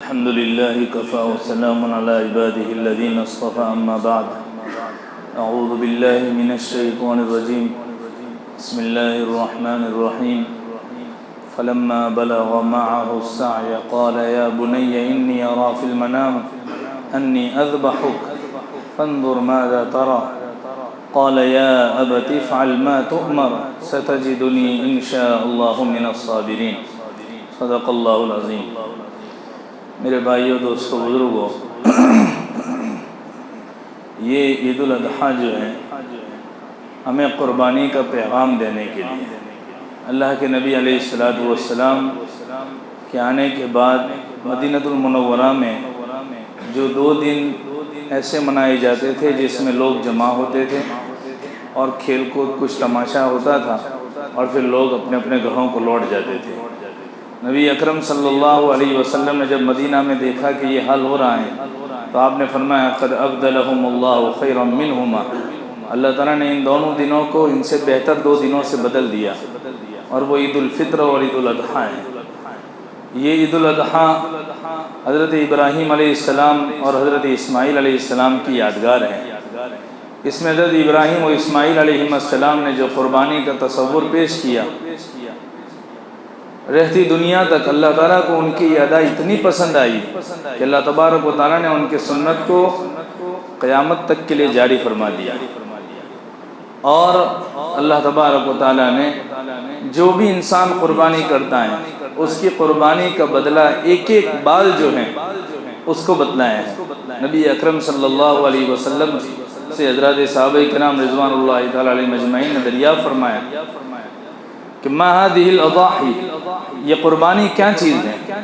الحمد لله كفى وسلام على عباده الذين اصطفى أما بعد أعوذ بالله من الشيطان الرجيم بسم الله الرحمن الرحيم فلما بلغ معه السعي قال يا بني إني أرى في المنام أني أذبحك فانظر ماذا ترى قال يا أبت افعل ما تؤمر ستجدني إن شاء الله من الصابرين صدق الله العظيم۔ میرے بھائیوں، دوستوں، بزرگوں، یہ عید الاضحیٰ جو ہے ہمیں قربانی کا پیغام دینے کے لیے اللہ کے نبی علیہ السلام کے آنے کے بعد مدینہ المنورہ میں جو 2 دن ایسے منائے جاتے تھے جس میں لوگ جمع ہوتے تھے اور کھیل کود کچھ تماشا ہوتا تھا اور پھر لوگ اپنے اپنے گھروں کو لوٹ جاتے تھے۔ نبی اکرم صلی اللہ علیہ وسلم نے جب مدینہ میں دیکھا کہ یہ حال ہو رہا ہے تو آپ نے فرمایا قد ابدلہم اللہ خیرا منہما، اللہ تعالیٰ نے ان دونوں دنوں کو ان سے بہتر 2 دنوں سے بدل دیا، اور وہ عید الفطر اور عید الاضحیٰ ہے۔ یہ عید الاضحیٰ حضرت ابراہیم علیہ السلام اور حضرت اسماعیل علیہ السلام کی یادگار ہے۔ اس میں حضرت ابراہیم و اسماعیل علیہ السلام نے جو قربانی کا تصور پیش کیا، رہتی دنیا تک اللہ تعالیٰ کو ان کی یہ ادا اتنی پسند آئی کہ اللہ تبارک و تعالیٰ نے ان کے سنت کو قیامت تک کے لیے جاری فرما دیا، اور اللہ تبارک و تعالیٰ نے جو بھی انسان قربانی کرتا ہے اس کی قربانی کا بدلہ ایک ایک بال جو ہیں اس کو بتلایا ہے۔ نبی اکرم صلی اللہ علیہ وسلم سے حضرات صحابہ کرام رضوان اللہ تعالیٰ علیہ مجمعین نے دریافت فرمایا کہ ما هذه الاضاحی، یہ قربانی کیا چیز ہے؟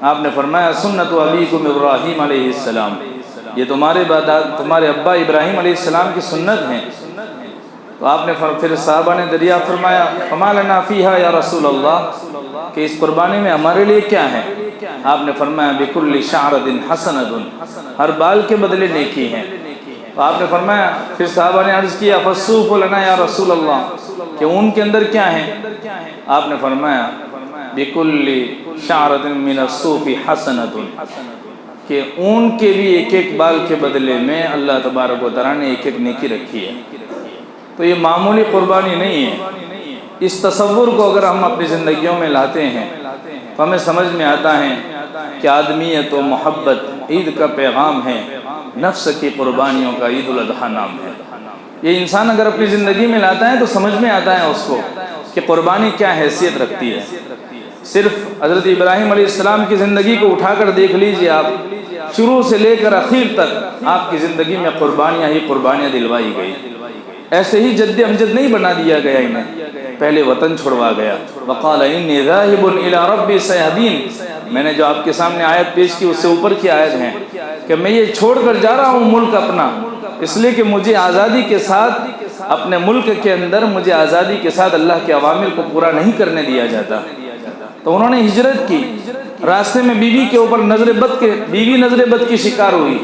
آپ نے فرمایا سنت ابیکم ابراہیم علیہ السلام، یہ تمہارے ابا ابراہیم علیہ السلام کی سنت ہیں۔ تو آپ نے پھر صحابہ نے دریافت فرمایا فما لنا فیہا یا رسول اللہ، کہ اس قربانی میں ہمارے لیے کیا ہے؟ آپ نے فرمایا بکل شعرۃ حسنۃ، ہر بال کے بدلے نیکی ہیں۔ تو آپ نے فرمایا، پھر صحابہ نے عرض کیا فالصوف لنا یا رسول اللہ، کہ اون کے اندر کیا ہے؟ آپ نے فرمایا بکل شعرۃ من الصوف حسنۃ، کہ اون کے بھی ایک ایک بال کے بدلے میں اللہ تبارک و تعالیٰ نے ایک ایک نیکی رکھی ہے۔ تو یہ معمولی قربانی نہیں ہے۔ اس تصور کو اگر ہم اپنی زندگیوں میں لاتے ہیں تو ہمیں سمجھ میں آتا ہے کہ آدمیت و محبت عید کا پیغام ہے، نفس کی قربانیوں کا عید الاضحیٰ نام ہے۔ یہ انسان اگر اپنی زندگی میں لاتا ہے تو سمجھ میں آتا ہے اس کو کہ قربانی کیا حیثیت رکھتی ہے۔ صرف حضرت ابراہیم علیہ السلام کی زندگی کو اٹھا کر دیکھ لیجئے، آپ شروع سے لے کر اخیر تک آپ کی زندگی میں قربانیاں ہی قربانیاں دلوائی گئی۔ ایسے ہی جد امجد نہیں بنا دیا گیا انہیں، پہلے وطن چھوڑوا گیا۔ وقال انی ذاہب الی ربی سیہدین، میں نے جو آپ کے سامنے آیت پیش کی اس سے اوپر کی آیت ہے کہ میں یہ چھوڑ کر جا رہا ہوں ملک اپنا، اس لیے کہ مجھے آزادی کے ساتھ اپنے ملک کے اندر مجھے آزادی کے ساتھ اللہ کے عوامل کو پورا نہیں کرنے دیا جاتا۔ تو انہوں نے ہجرت کی، راستے میں بیوی کے اوپر بیوی نظر بد کی شکار ہوئی،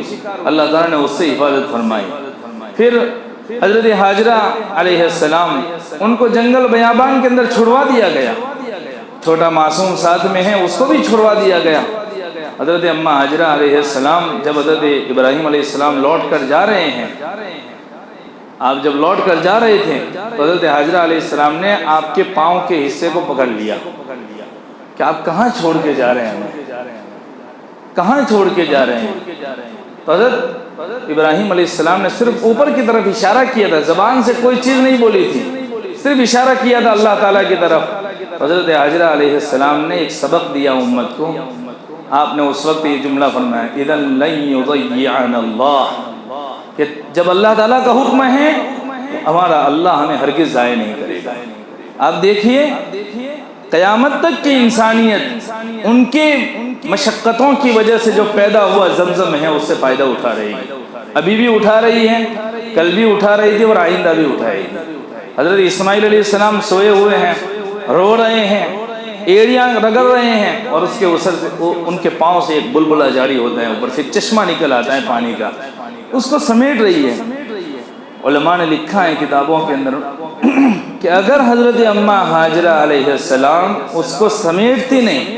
اللہ تعالیٰ نے اس سے حفاظت فرمائی۔ پھر حضرت حاجرہ علیہ السلام، ان کو جنگل بیابان کے اندر چھڑوا دیا گیا، چھوٹا معصوم ساتھ میں ہے اس کو بھی چھڑوا دیا گیا۔ حضرت اماں حاجرہ علیہ السلام جب حضرت ابراہیم علیہ السلام لوٹ کر جا رہے ہیں، آپ جب لوٹ کر جا رہے تھے تو حضرت حاجرہ علیہ السلام نے آپ کے پاؤں کے حصے کو پکڑ لیا کہ آپ کہاں چھوڑ کے جا رہے ہیں، کہاں چھوڑ کے جا رہے ہیں؟ تو حضرت ابراہیم علیہ السلام نے صرف اوپر کی طرف اشارہ کیا تھا، زبان سے کوئی چیز نہیں بولی تھی، صرف اشارہ کیا تھا اللہ تعالیٰ کی طرف۔ حضرت حاجرہ علیہ السلام نے ایک سبق دیا امت کو، آپ نے اس وقت یہ جملہ فرمایا اذن لن یضیعنا اللہ، کہ جب اللہ تعالیٰ کا حکم ہے تو ہمارا اللہ ہمیں ہرگز ضائع نہیں کرے گا۔ آپ دیکھیے قیامت تک کی انسانیت ان کے مشقتوں کی وجہ سے جو پیدا ہوا زمزم ہے اس سے فائدہ اٹھا رہی ہے، ابھی بھی اٹھا رہی ہے، کل بھی اٹھا رہی تھی اور آئندہ بھی اٹھائے گی۔ حضرت اسماعیل علیہ السلام سوئے ہوئے ہیں، رو رہے ہیں، ایڑیاں رگڑ رہے ہیں، اور اس کے اثر سے ان کے پاؤں سے ایک بلبلہ جاری ہوتا ہے، اوپر سے چشمہ نکل آتا ہے پانی کا، اس کو سمیٹ رہی ہے۔ علماء نے لکھا ہے کتابوں کے اندر کہ اگر حضرت اماں حاجرہ علیہ السلام اس کو سمیٹتی نہیں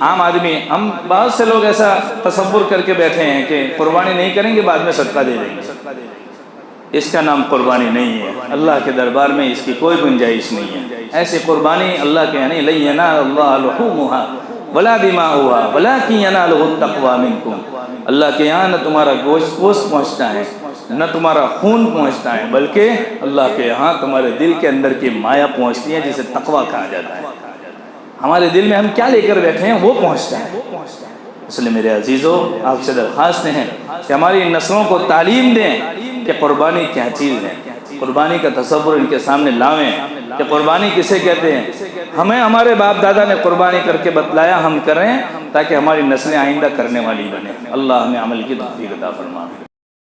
عام آدمی، ہم بہت سے لوگ ایسا تصور کر کے بیٹھے ہیں کہ قربانی نہیں کریں گے بعد میں صدقہ دے دیں گے، اس کا نام قربانی نہیں ہے، اللہ کے دربار میں اس کی کوئی گنجائش نہیں ہے۔ ایسی قربانی اللہ کے یعنی لن ینال اللہ لحومها ولا دماؤها ولکن ینالہ التقوی منکم، اللہ کے یہاں نہ تمہارا گوشت پہنچتا ہے نہ تمہارا خون پہنچتا ہے، بلکہ اللہ کے یہاں تمہارے دل کے اندر کی مایا پہنچتی ہے جسے تقوی کہا جاتا ہے۔ ہمارے دل میں ہم کیا لے کر بیٹھے ہیں وہ پہنچتا ہے۔ اس لیے میرے عزیزو، آپ سے درخواست ہے کہ ہماری نسلوں کو تعلیم دیں کہ قربانی کیا چیز ہے، قربانی کا تصور ان کے سامنے لاویں کہ قربانی کسے کہتے ہیں۔ ہمیں ہمارے باپ دادا نے قربانی کر کے بتلایا، ہم کریں تاکہ ہماری نسلیں آئندہ کرنے والی بنیں۔ اللہ ہمیں عمل کی توفیق عطا فرمائے۔